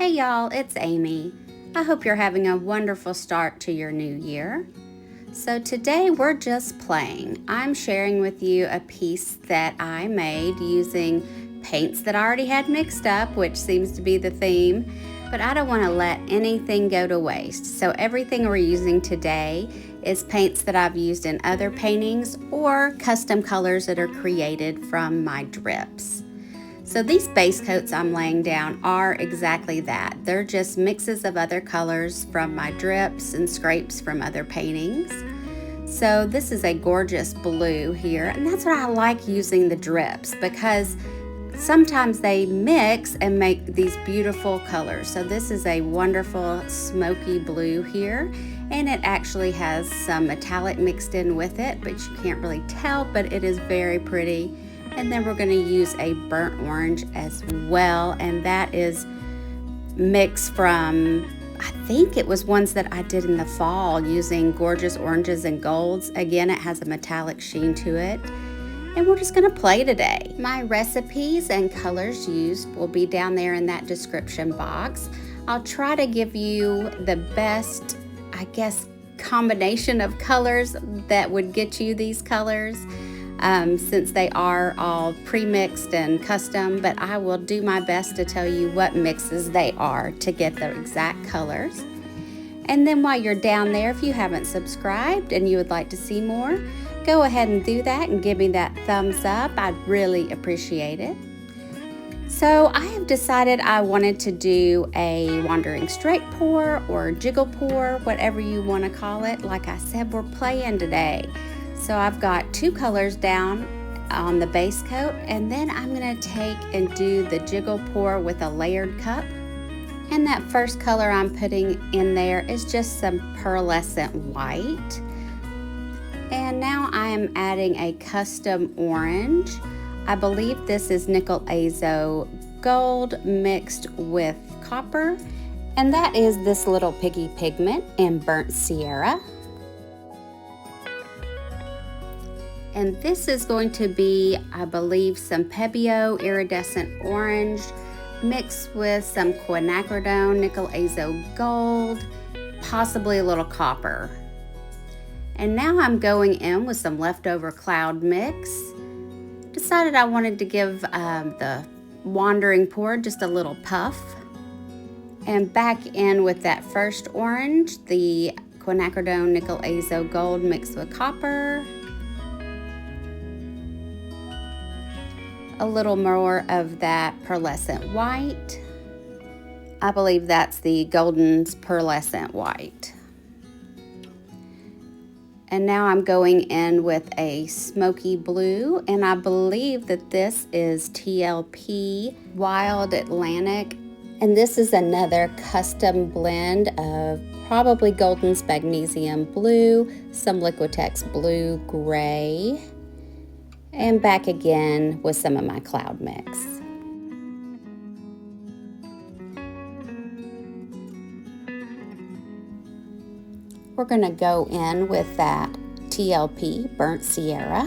Hey y'all, it's Amy. I hope you're having a wonderful start to your new year. So today we're just playing. I'm sharing with you a piece that I made using paints that I already had mixed up, which seems to be the theme, but I don't want to let anything go to waste. So everything we're using today is paints that I've used in other paintings or custom colors that are created from my drips. So these base coats I'm laying down are exactly that. They're just mixes of other colors from my drips and scrapes from other paintings. So this is a gorgeous blue here, and that's what I like using the drips because sometimes they mix and make these beautiful colors. So this is a wonderful smoky blue here, and it actually has some metallic mixed in with it, but you can't really tell, but it is very pretty. And then we're going to use a burnt orange as well, and that is mixed from, I think it was ones that I did in the fall using gorgeous oranges and golds. Again, it has a metallic sheen to it. And we're just going to play today. My recipes and colors used will be down there in that description box. I'll try to give you the best, I guess, combination of colors that would get you these colors. Since they are all pre-mixed and custom, but I will do my best to tell you what mixes they are to get the exact colors. And then while you're down there, if you haven't subscribed and you would like to see more, go ahead and do that and give me that thumbs up. I'd really appreciate it. So I have decided I wanted to do a wandering straight pour or jiggle pour, whatever you want to call it. Like I said, we're playing today. So I've got two colors down on the base coat, and then I'm going to take and do the jiggle pour with a layered cup. And that first color I'm putting in there is just some pearlescent white. And now I am adding a custom orange. I believe this is nickel azo gold mixed with copper, and that is this little piggy pigment in burnt Sierra. And this is going to be, I believe, some Pebeo iridescent orange mixed with some quinacridone nickel azo gold, possibly a little copper. And now I'm going in with some leftover cloud mix. Decided I wanted to give the wandering pour just a little puff. And back in with that first orange, the quinacridone nickel azo gold mixed with copper. A little more of that pearlescent white. I believe that's the Golden's pearlescent white. And now I'm going in with a smoky blue, and I believe that this is TLP Wild Atlantic. And this is another custom blend of probably Golden's Magnesium blue, some Liquitex blue gray, and back again with some of my cloud mix. We're going to go in with that TLP Burnt Sierra.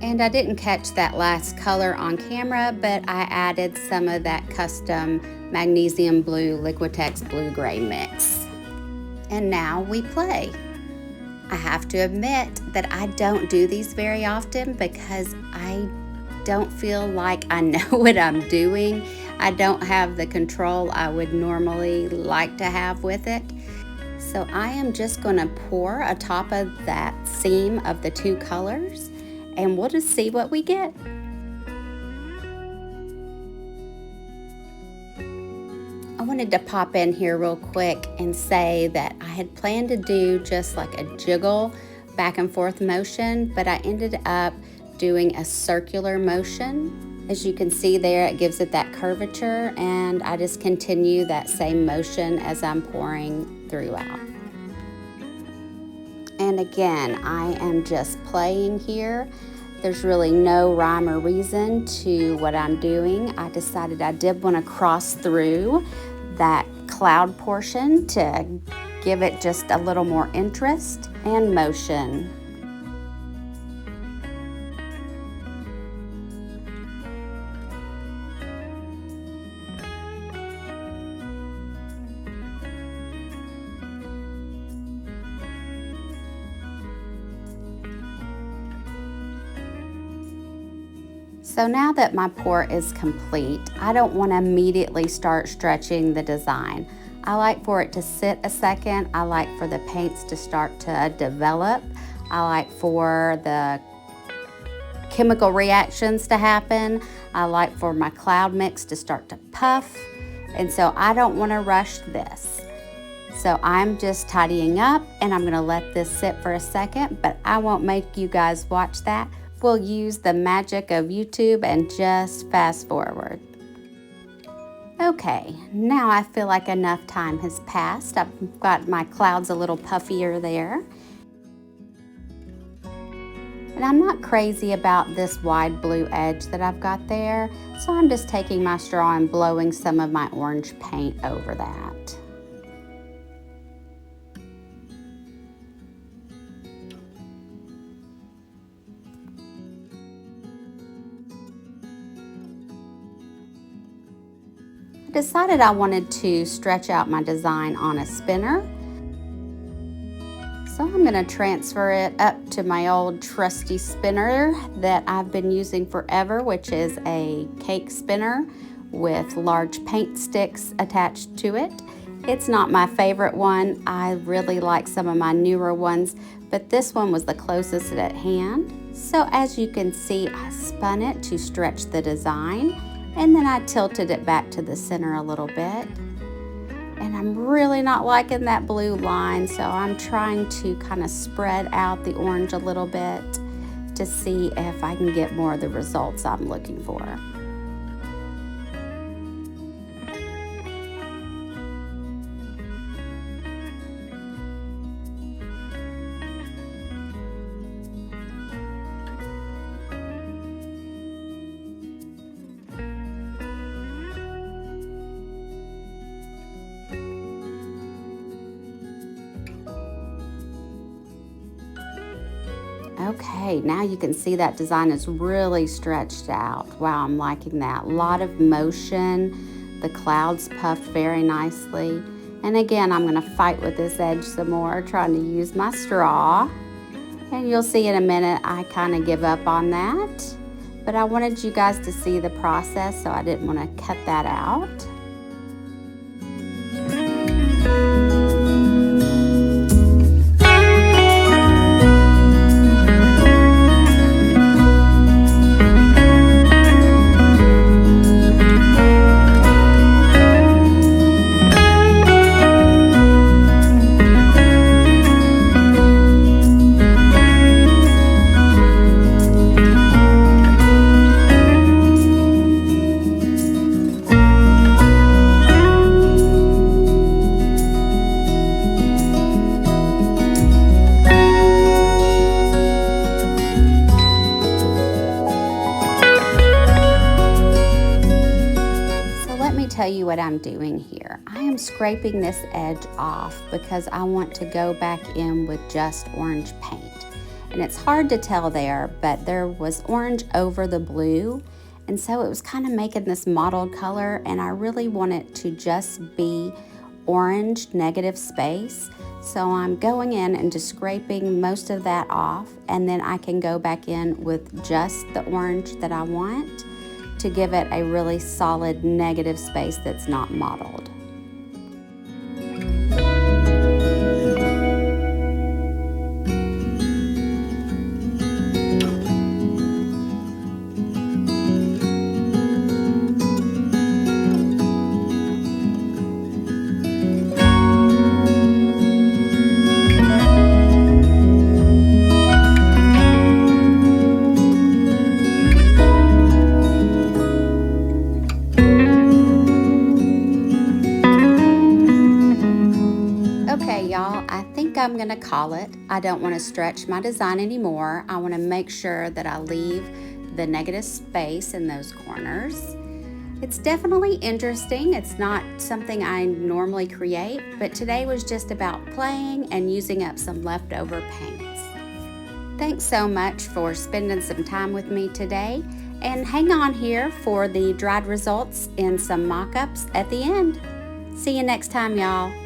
And I didn't catch that last color on camera, but I added some of that custom Magnesium blue Liquitex blue gray mix. And now we play. I have to admit that I don't do these very often because I don't feel like I know what I'm doing. I don't have the control I would normally like to have with it. So I am just going to pour atop of that seam of the two colors, and we'll just see what we get. I wanted to pop in here real quick and say that I had planned to do just like a jiggle back and forth motion, but I ended up doing a circular motion. As you can see there, it gives it that curvature, and I just continue that same motion as I'm pouring throughout. And again, I am just playing here. There's really no rhyme or reason to what I'm doing. I decided I did want to cross through that cloud portion to give it just a little more interest and motion. So now that my pour is complete, I don't want to immediately start stretching the design. I like for it to sit a second. I like for the paints to start to develop. I like for the chemical reactions to happen. I like for my cloud mix to start to puff. And so I don't want to rush this. So I'm just tidying up and I'm going to let this sit for a second, but I won't make you guys watch that. We'll use the magic of YouTube and just fast forward. Okay, now I feel like enough time has passed. I've got my clouds a little puffier there. And I'm not crazy about this wide blue edge that I've got there, so I'm just taking my straw and blowing some of my orange paint over that. Decided I wanted to stretch out my design on a spinner. So I'm going to transfer it up to my old trusty spinner that I've been using forever, which is a cake spinner with large paint sticks attached to it. It's not my favorite one. I really like some of my newer ones, but this one was the closest at hand. So as you can see, I spun it to stretch the design. And then I tilted it back to the center a little bit. And I'm really not liking that blue line, so I'm trying to kind of spread out the orange a little bit to see if I can get more of the results I'm looking for. Okay, now you can see that design is really stretched out. Wow, I'm liking that. A lot of motion. The clouds puffed very nicely. And again, I'm going to fight with this edge some more, trying to use my straw. And you'll see in a minute, I kind of give up on that. But I wanted you guys to see the process, so I didn't want to cut that out. Tell you what I'm doing here. I am scraping this edge off because I want to go back in with just orange paint. And it's hard to tell there, but there was orange over the blue. And so it was kind of making this mottled color, and I really want it to just be orange negative space. So I'm going in and just scraping most of that off, and then I can go back in with just the orange that I want to give it a really solid negative space that's not mottled. I'm gonna call it. I don't want to stretch my design anymore. I want to make sure that I leave the negative space in those corners. It's definitely interesting. It's not something I normally create, but today was just about playing and using up some leftover paints. Thanks so much for spending some time with me today, and hang on here for the dried results and some mock-ups at the end. See you next time, y'all.